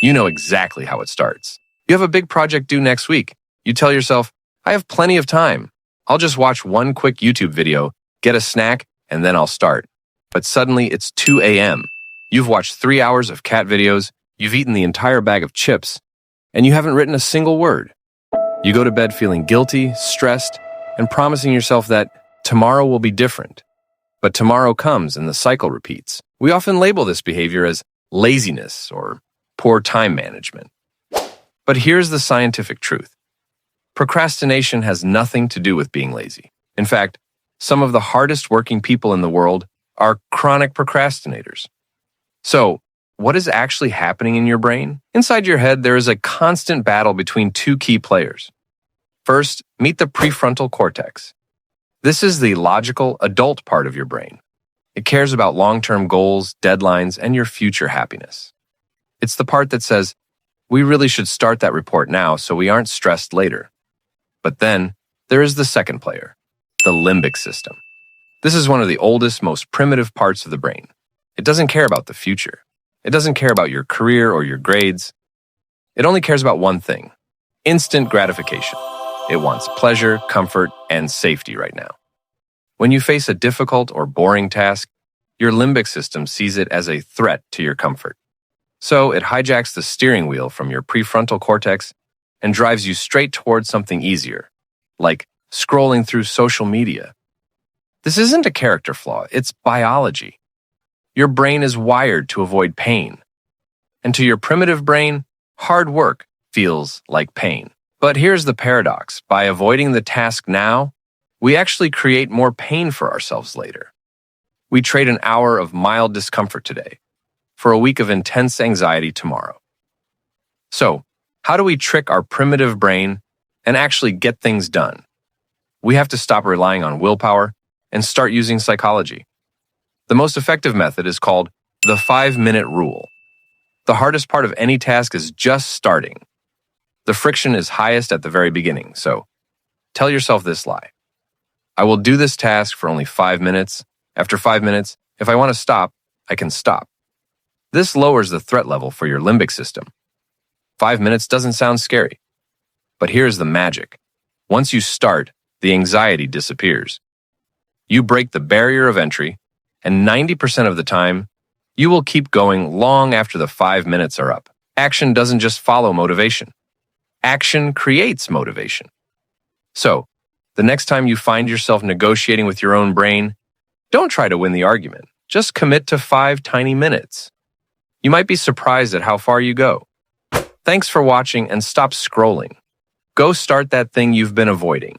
You know exactly how it starts. You have a big project due next week. You tell yourself, I have plenty of time. I'll just watch one quick YouTube video, get a snack, and then I'll start. But suddenly it's 2 a.m. You've watched 3 hours of cat videos, you've eaten the entire bag of chips, and you haven't written a single word. You go to bed feeling guilty, stressed, and promising yourself that tomorrow will be different. But tomorrow comes and the cycle repeats. We often label this behavior as laziness or poor time management. But here's the scientific truth. Procrastination has nothing to do with being lazy. In fact, some of the hardest working people in the world are chronic procrastinators. So, what is actually happening in your brain? Inside your head, there is a constant battle between two key players. First, meet the prefrontal cortex. This is the logical, adult part of your brain. It cares about long-term goals, deadlines, and your future happiness. It's the part that says, we really should start that report now so we aren't stressed later. But then, there is the second player, the limbic system. This is one of the oldest, most primitive parts of the brain. It doesn't care about the future. It doesn't care about your career or your grades. It only cares about one thing: instant gratification. It wants pleasure, comfort, and safety right now. When you face a difficult or boring task, your limbic system sees it as a threat to your comfort. So it hijacks the steering wheel from your prefrontal cortex and drives you straight towards something easier, like scrolling through social media. This isn't a character flaw, it's biology. Your brain is wired to avoid pain. And to your primitive brain, hard work feels like pain. But here's the paradox. By avoiding the task now, we actually create more pain for ourselves later. We trade an hour of mild discomfort today for a week of intense anxiety tomorrow. So, how do we trick our primitive brain and actually get things done? We have to stop relying on willpower and start using psychology. The most effective method is called the 5-minute rule. The hardest part of any task is just starting. The friction is highest at the very beginning, so tell yourself this lie. I will do this task for only 5 minutes. After 5 minutes, if I want to stop, I can stop. This lowers the threat level for your limbic system. 5 minutes doesn't sound scary. But here's the magic. Once you start, the anxiety disappears. You break the barrier of entry, and 90% of the time, you will keep going long after the 5 minutes are up. Action doesn't just follow motivation. Action creates motivation. So, the next time you find yourself negotiating with your own brain, don't try to win the argument. Just commit to 5 tiny minutes. You might be surprised at how far you go. Thanks for watching, and stop scrolling. Go start that thing you've been avoiding.